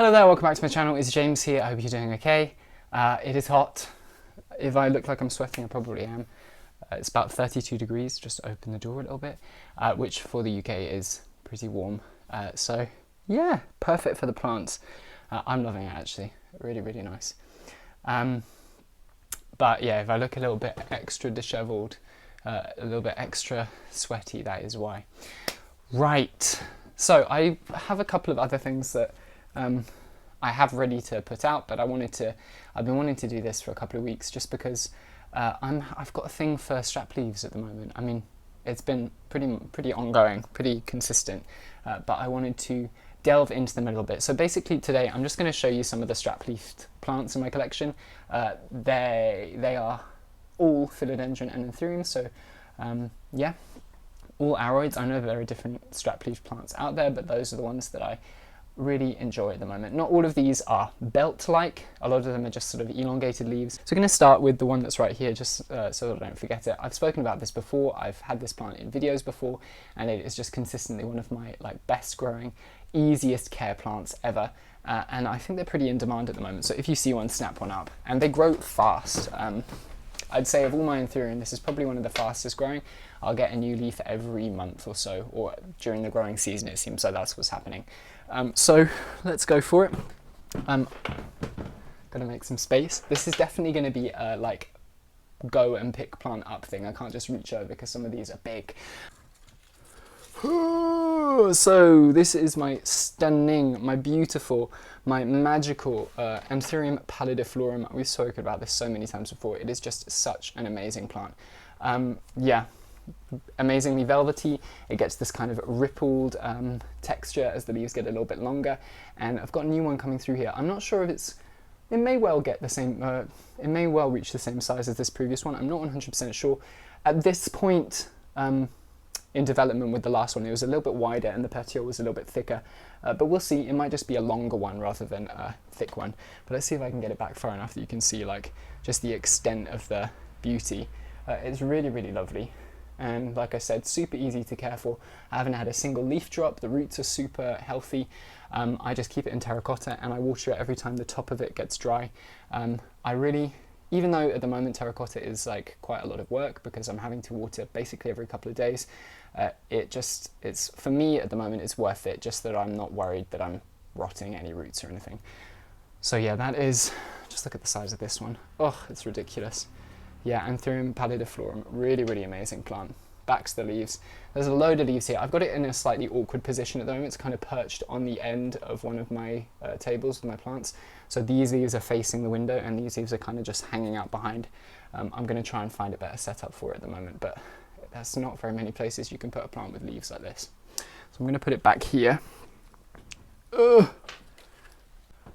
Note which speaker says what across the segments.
Speaker 1: Hello there, welcome back to my channel. It's James here. I hope you're doing okay. It is hot. If I look like I'm sweating, I probably am. It's about 32 degrees, just open the door a little bit, which for the UK is pretty warm. So yeah, perfect for the plants. I'm loving it actually, really, really nice. But yeah, if I look a little bit extra disheveled, a little bit extra sweaty, that is why. Right, so I have a couple of other things that I have ready to put out, but I've been wanting to do this for a couple of weeks just because I've got a thing for strap leaves at the moment. I mean, it's been pretty ongoing, pretty consistent, but I wanted to delve into them a little bit. So basically today I'm just going to show you some of the strap leafed plants in my collection. They are all Philodendron and Anthurium, so yeah, all aroids. I know there are different strap leaf plants out there, but those are the ones that I really enjoy at the moment. Not all of these are belt-like, a lot of them are just sort of elongated leaves. So we're going to start with the one that's right here, just so that I don't forget it. I've spoken about this before, I've had this plant in videos before, and it is just consistently one of my best growing, easiest care plants ever. And I think they're pretty in demand at the moment, so if you see one, snap one up. And they grow fast. I'd say of all my Anthurium, this is probably one of the fastest growing. I'll get a new leaf every month or so, or during the growing season it seems like that's what's happening. So let's go for it. Gotta make some space. This is definitely going to be a go and pick plant up thing. I can't just reach over because some of these are big. So this is my stunning, my beautiful, my magical Anthurium pallidiflorum. We've spoken about this so many times before. It is just such an amazing plant. Yeah, amazingly velvety. It gets this kind of rippled texture as the leaves get a little bit longer. And I've got a new one coming through here. I'm not sure if it may well get the same, it may well reach the same size as this previous one. I'm not 100% sure. At this point, in development with the last one, it was a little bit wider and the petiole was a little bit thicker, but we'll see. It might just be a longer one rather than a thick one, but let's see if I can get it back far enough that you can see just the extent of the beauty. It's really, really lovely, and like I said, super easy to care for. I haven't had a single leaf drop. The roots are super healthy. I just keep it in terracotta and I water it every time the top of it gets dry. Even though at the moment terracotta is quite a lot of work because I'm having to water basically every couple of days, it's for me at the moment it's worth it, just that I'm not worried that I'm rotting any roots or anything. So yeah, that is, just look at the size of this one. Oh, it's ridiculous. Yeah, Anthurium pallidiflorum, really, really amazing plant. Back to the leaves. There's a load of leaves here. I've got it in a slightly awkward position at the moment. It's kind of perched on the end of one of my tables with my plants. So these leaves are facing the window and these leaves are kind of just hanging out behind. I'm going to try and find a better setup for it at the moment, but there's not very many places you can put a plant with leaves like this. So I'm going to put it back here. Ugh.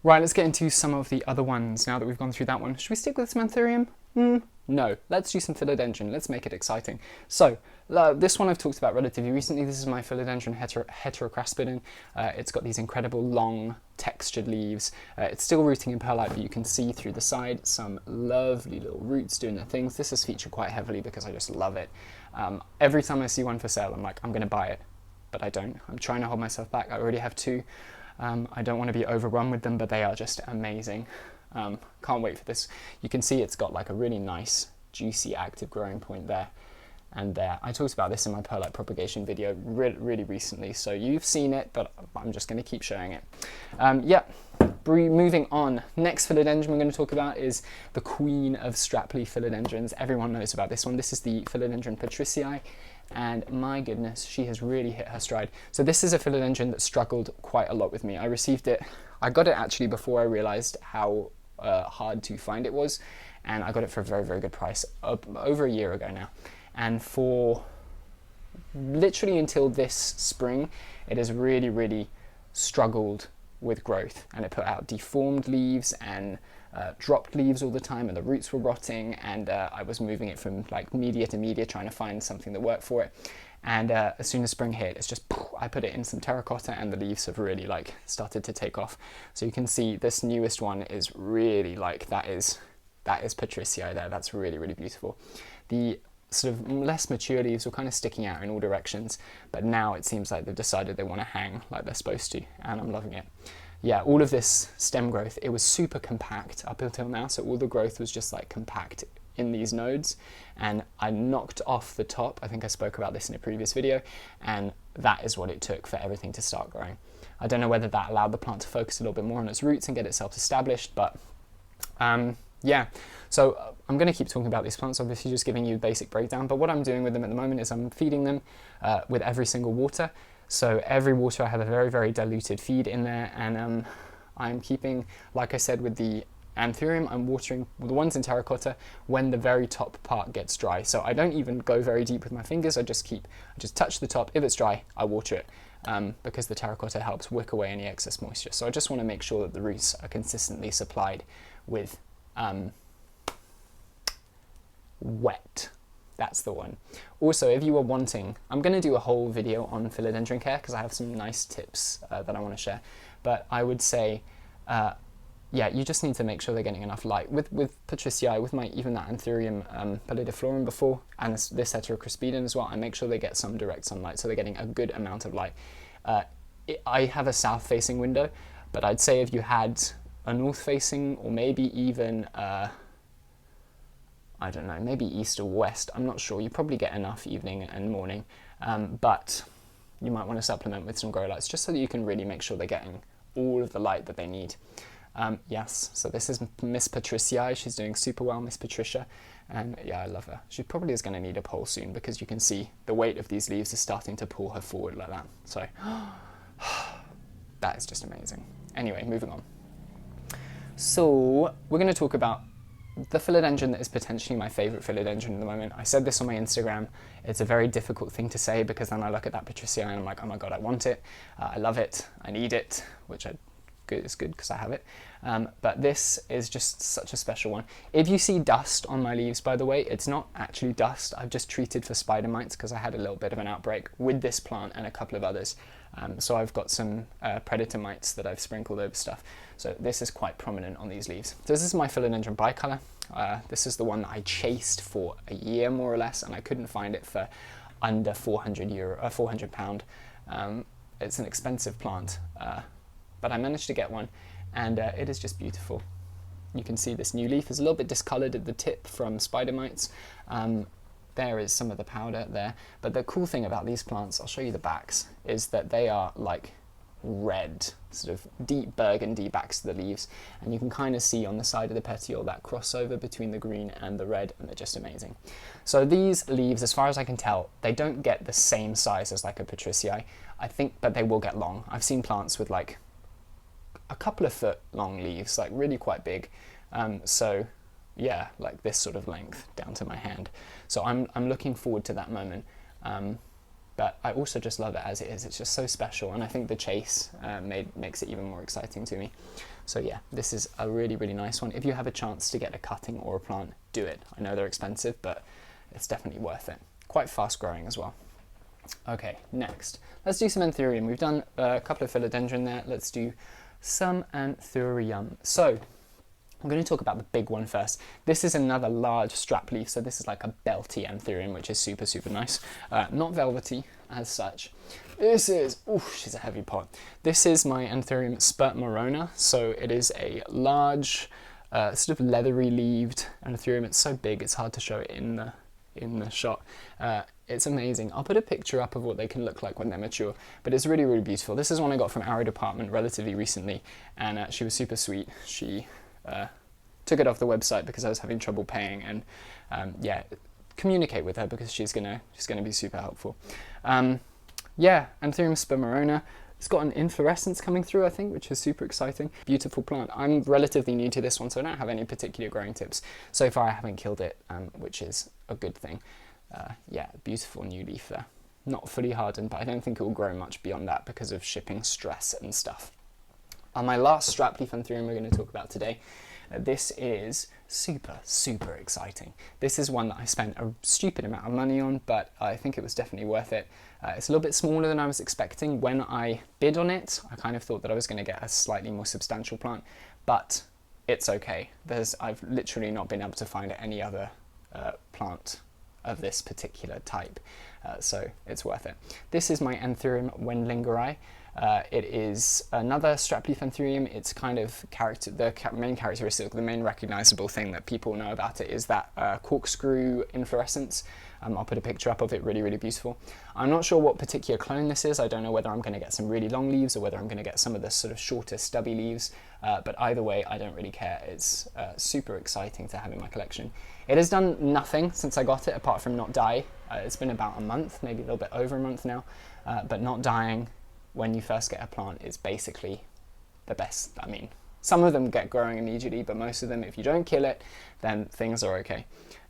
Speaker 1: Right, let's get into some of the other ones now that we've gone through that one. Should we stick with some Anthurium? No, let's do some Philodendron. Let's make it exciting. So this one I've talked about relatively recently. This is my Philodendron heterocraspedon. It's got these incredible long textured leaves. It's still rooting in perlite, but you can see through the side some lovely little roots doing their things. This is featured quite heavily because I just love it. Every time I see one for sale, I'm like, I'm going to buy it, but I don't. I'm trying to hold myself back. I already have two. I don't want to be overrun with them, but they are just amazing. Can't wait for this. You can see it's got a really nice, juicy, active growing point there and there. I talked about this in my perlite propagation video really recently, so you've seen it, but I'm just going to keep showing it. Yeah, moving on. Next Philodendron we're going to talk about is the queen of strap leaf philodendrons. Everyone knows about this one. This is the Philodendron patriciae. And my goodness, she has really hit her stride. So this is a philodendron that struggled quite a lot with me. I got it actually before I realized how hard to find it was, and I got it for a very, very good price over a year ago now. And for literally until this spring, it has really, really struggled with growth, and it put out deformed leaves and dropped leaves all the time, and the roots were rotting, and I was moving it from media to media trying to find something that worked for it. And as soon as spring hit, it's just I put it in some terracotta and the leaves have really started to take off. So you can see this newest one is really that is patriciae there. That's really, really beautiful. The sort of less mature leaves were kind of sticking out in all directions, but now it seems like they've decided they want to hang like they're supposed to, and I'm loving it. yeah, all of this stem growth, it was super compact up until now. So all the growth was just like compact in these nodes, and I knocked off the top. I think I spoke about this in a previous video, and that is what it took for everything to start growing. I don't know whether that allowed the plant to focus a little bit more on its roots and get itself established, but yeah. So I'm going to keep talking about these plants, obviously just giving you a basic breakdown, but what I'm doing with them at the moment is I'm feeding them with every single water. So every water I have a very, very diluted feed in there, and I'm keeping, like I said with the Anthurium, I'm watering the ones in terracotta when the very top part gets dry. So I don't even go very deep with my fingers, I just touch the top. If it's dry, I water it, because the terracotta helps wick away any excess moisture. So I just want to make sure that the roots are consistently supplied with wet. That's the one. Also, if you are wanting, I'm going to do a whole video on philodendron care because I have some nice tips that I want to share. But I would say, yeah, you just need to make sure they're getting enough light. With patriciae, with even that Anthurium pallidiflorum before, and this heterocraspedon as well, I make sure they get some direct sunlight, so they're getting a good amount of light. I have a south-facing window, but I'd say if you had a north-facing, or maybe even I don't know, maybe east or west, I'm not sure, you probably get enough evening and morning, but you might want to supplement with some grow lights just so that you can really make sure they're getting all of the light that they need. Yes, so this is Miss Patriciae. She's doing super well, Miss Patricia, and yeah, I love her. She probably is going to need a pole soon because you can see the weight of these leaves is starting to pull her forward like that. So that is just amazing. Anyway, moving on. So we're going to talk about the philodendron that is potentially my favourite philodendron at the moment. I said this on my Instagram. It's a very difficult thing to say because then I look at that Patriciae and I'm like, oh my god, I want it, I love it, I need it, which is good because I have it. But this is just such a special one. If you see dust on my leaves, by the way, it's not actually dust. I've just treated for spider mites because I had a little bit of an outbreak with this plant and a couple of others. So I've got some predator mites that I've sprinkled over stuff. So this is quite prominent on these leaves. So this is my Philodendron bicolor. This is the one that I chased for a year more or less, and I couldn't find it for under £400. It's an expensive plant, but I managed to get one, and it is just beautiful. You can see this new leaf is a little bit discolored at the tip from spider mites. There is some of the powder there, but the cool thing about these plants, I'll show you the backs, is that they are like red, sort of deep burgundy backs to the leaves, and you can kind of see on the side of the petiole that crossover between the green and the red, and they're just amazing. So these leaves, as far as I can tell, they don't get the same size as like a Patriciae, I think, but they will get long. I've seen plants with like a couple of foot long leaves, like really quite big. So yeah, like this sort of length down to my hand. So I'm looking forward to that moment. But I also just love it as it is. It's just so special, and I think the chase makes it even more exciting to me. So yeah, this is a really, really nice one. If you have a chance to get a cutting or a plant, do it. I know they're expensive, but it's definitely worth it. Quite fast growing as well. Okay, next, let's do some Anthurium. We've done a couple of Philodendron there. Let's do some Anthurium. So I'm going to talk about the big one first. This is another large strap leaf, so this is like a belty Anthurium, which is super, super nice. Not velvety as such. This is, oof, she's a heavy pot. This is my Anthurium spurt morona, so it is a large, sort of leathery leaved Anthurium. It's so big, it's hard to show it in the shot. It's amazing. I'll put a picture up of what they can look like when they're mature, but it's really, really beautiful. This is one I got from our department relatively recently, and she was super sweet. She took it off the website because I was having trouble paying, and yeah, communicate with her because she's gonna be super helpful. Yeah, Anthurium spur morona. It's got an inflorescence coming through, I think, which is super exciting. Beautiful plant. I'm relatively new to this one, so I don't have any particular growing tips. So far, I haven't killed it, which is a good thing. Yeah, beautiful new leaf there. Not fully hardened, but I don't think it will grow much beyond that because of shipping stress and stuff. On my last strap leaf Anthurium we're going to talk about today, this is super, super exciting. This is one that I spent a stupid amount of money on, but I think it was definitely worth it. It's a little bit smaller than I was expecting. When I bid on it, I kind of thought that I was going to get a slightly more substantial plant, but it's okay. I've literally not been able to find any other plant of this particular type, so it's worth it. This is my Anthurium wendlingeri. It is another strap-leaf Anthurium. It's kind of main characteristic, the main recognizable thing that people know about it is that corkscrew inflorescence. I'll put a picture up of it, really, really beautiful. I'm not sure what particular clone this is. I don't know whether I'm going to get some really long leaves or whether I'm going to get some of the sort of shorter stubby leaves, but either way, I don't really care. It's super exciting to have in my collection. It has done nothing since I got it, apart from not die. It's been about a month, maybe a little bit over a month now, but not dying when you first get a plant is basically the best. I mean, some of them get growing immediately, but most of them, if you don't kill it, then things are okay.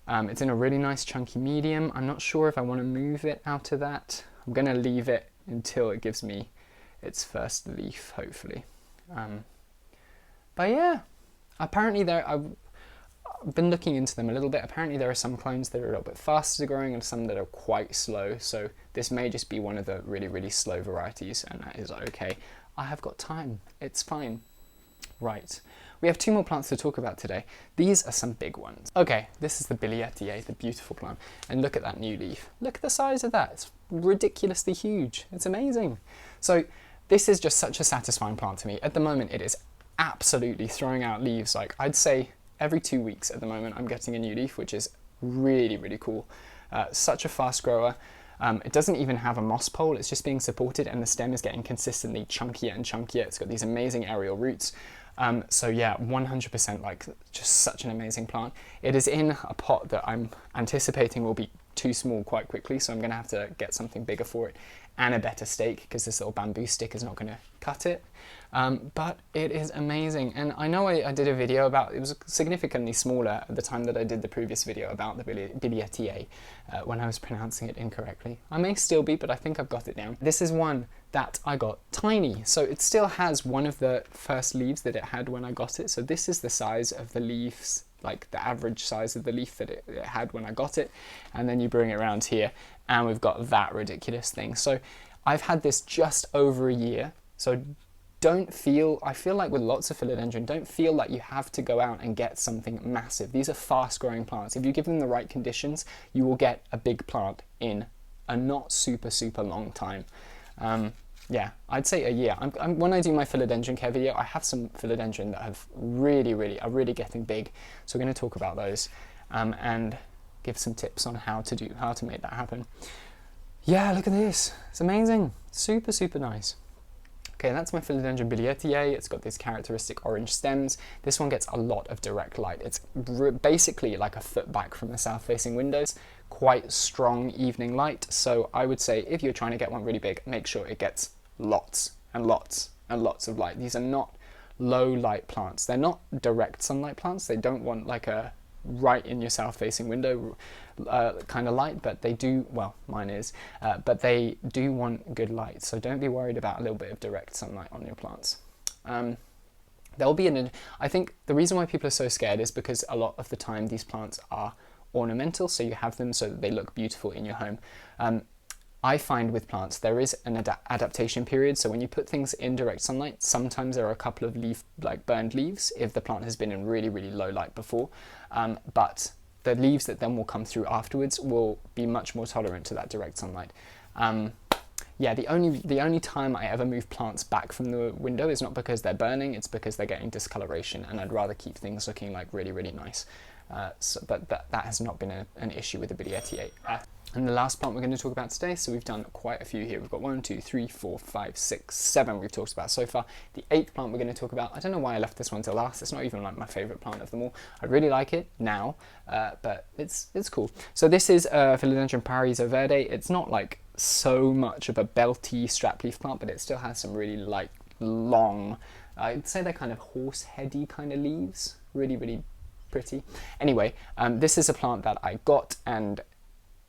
Speaker 1: It's in a really nice chunky medium. I'm not sure if I want to move it out of that. I'm going to leave it until it gives me its first leaf, hopefully. But yeah, apparently I've been looking into them a little bit. Apparently there are some clones that are a little bit faster growing and some that are quite slow. So this may just be one of the really, really slow varieties, and that is okay. I have got time. It's fine. Right. We have 2 more plants to talk about today. These are some big ones. Okay, this is the billietiae, the beautiful plant. And look at that new leaf. Look at the size of that. It's ridiculously huge. It's amazing. So this is just such a satisfying plant to me. At the moment, it is absolutely throwing out leaves. Like, I'd say every 2 weeks at the moment, I'm getting a new leaf, which is really, really cool. Such a fast grower. It doesn't even have a moss pole. It's just being supported, and the stem is getting consistently chunkier and chunkier. It's got these amazing aerial roots. So yeah, 100% like just such an amazing plant. It is in a pot that I'm anticipating will be too small quite quickly, so I'm going to have to get something bigger for it and a better stake, because this little bamboo stick is not going to cut it. But it is amazing, and I know I did a video about, it was significantly smaller at the time that I did the previous video about the billietiae, when I was pronouncing it incorrectly. I may still be, but I think I've got it down. This is one that I got tiny, so it still has one of the first leaves that it had when I got it. So this is the size of the leaves, like the average size of the leaf that it had when I got it, and then you bring it around here and we've got that ridiculous thing. So I've had this just over a year, so I feel like with lots of philodendron, don't feel like you have to go out and get something massive. These are fast growing plants. If you give them the right conditions, you will get a big plant in a not super long time. Yeah, I'd say a year. When I do my philodendron care video, I have some philodendron that have are really getting big. So we're going to talk about those and give some tips on how to make that happen. Yeah, look at this. It's amazing. Super nice. Okay, that's my Philodendron billietiae. It's got these characteristic orange stems. This one gets a lot of direct light. It's basically like a foot back from the south-facing windows. Quite strong evening light. So I would say if you're trying to get one really big, make sure it gets lots and lots of light. These are not low light plants. They're not direct sunlight plants. They don't want like a right in your south-facing window kind of light, but they do, well, mine is, but they do want good light, so don't be worried about a little bit of direct sunlight on your plants. There'll be I think the reason why people are so scared is because a lot of the time these plants are ornamental, so you have them so that they look beautiful in your home. I find with plants there is an adaptation period, so when you put things in direct sunlight, sometimes there are a couple of burned leaves if the plant has been in really low light before, but the leaves that then will come through afterwards will be much more tolerant to that direct sunlight. Yeah, the only time I ever move plants back from the window is not because they're burning, it's because they're getting discoloration, and I'd rather keep things looking like really nice. But that has not been an issue with the billietiae. And the last plant we're going to talk about today, so we've done quite a few here. We've got 1, 2, 3, 4, 5, 6, 7 we've talked about so far. The 8th plant we're going to talk about, I don't know why I left this one till last. It's not even like my favourite plant of them all. I really like it now, but it's cool. So this is Philodendron verde. It's not like so much of a belty strap-leaf plant, but it still has some really like long, I'd say they're kind of horse-heady kind of leaves. Really pretty. Anyway, this is a plant that I got and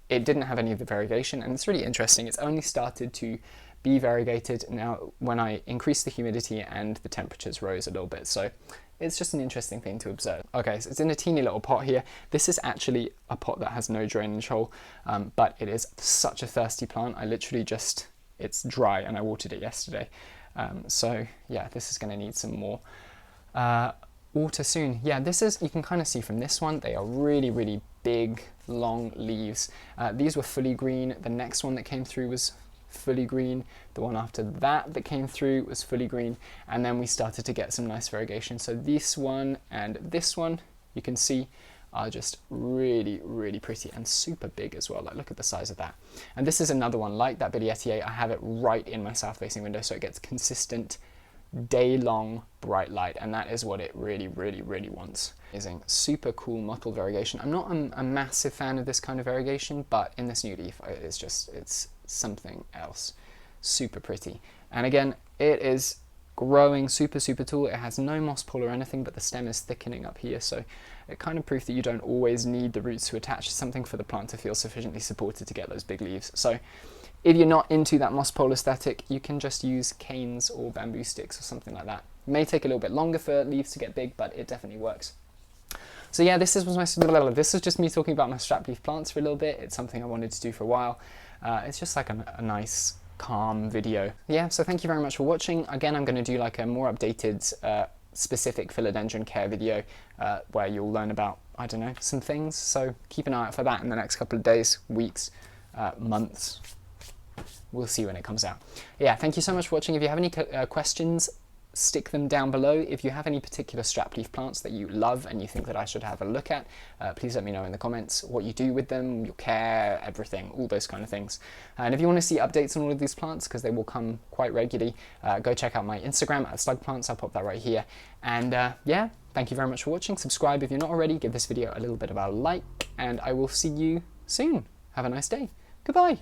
Speaker 1: it didn't have any of the variegation, and it's really interesting. It's only started to be variegated now when I increased the humidity and the temperatures rose a little bit. So it's just an interesting thing to observe. Okay, so it's in a teeny little pot here. This is actually a pot that has no drainage hole, but it is such a thirsty plant. I literally it's dry and I watered it yesterday. So yeah, this is going to need some more water soon. Yeah, you can kind of see from this one, they are really big, long leaves. These were fully green. The next one that came through was fully green. The one after that that came through was fully green, and then we started to get some nice variegation. So this one and this one, you can see, are just really, really pretty and super big as well. Like, look at the size of that. And this is another one like that billietiae. I have it right in my south facing window, so it gets consistent day-long bright light, and that is what it really, really, really wants. Amazing, super cool mottled variegation. I'm not a massive fan of this kind of variegation, but in this new leaf, it's something else. Super pretty. And again, it is growing super, super tall. It has no moss pull or anything, but the stem is thickening up here, so it kind of proves that you don't always need the roots to attach to something for the plant to feel sufficiently supported to get those big leaves. So if you're not into that moss pole aesthetic, you can just use canes or bamboo sticks or something like that. It may take a little bit longer for leaves to get big, but it definitely works. So yeah, this is just me talking about my strap leaf plants for a little bit. It's something I wanted to do for a while. It's just like a nice, calm video. Yeah, so thank you very much for watching. Again, I'm going to do like a more updated, specific philodendron care video where you'll learn about, I don't know, some things. So keep an eye out for that in the next couple of days, weeks, months. We'll see when it comes out. Yeah, thank you so much for watching. If you have any questions, stick them down below. If you have any particular strap leaf plants that you love and you think that I should have a look at, please let me know in the comments what you do with them, your care, everything, all those kind of things. And if you want to see updates on all of these plants, because they will come quite regularly, go check out my Instagram at slugplants. I'll pop that right here. And yeah, thank you very much for watching. Subscribe if you're not already. Give this video a little bit of a like, and I will see you soon. Have a nice day. Goodbye.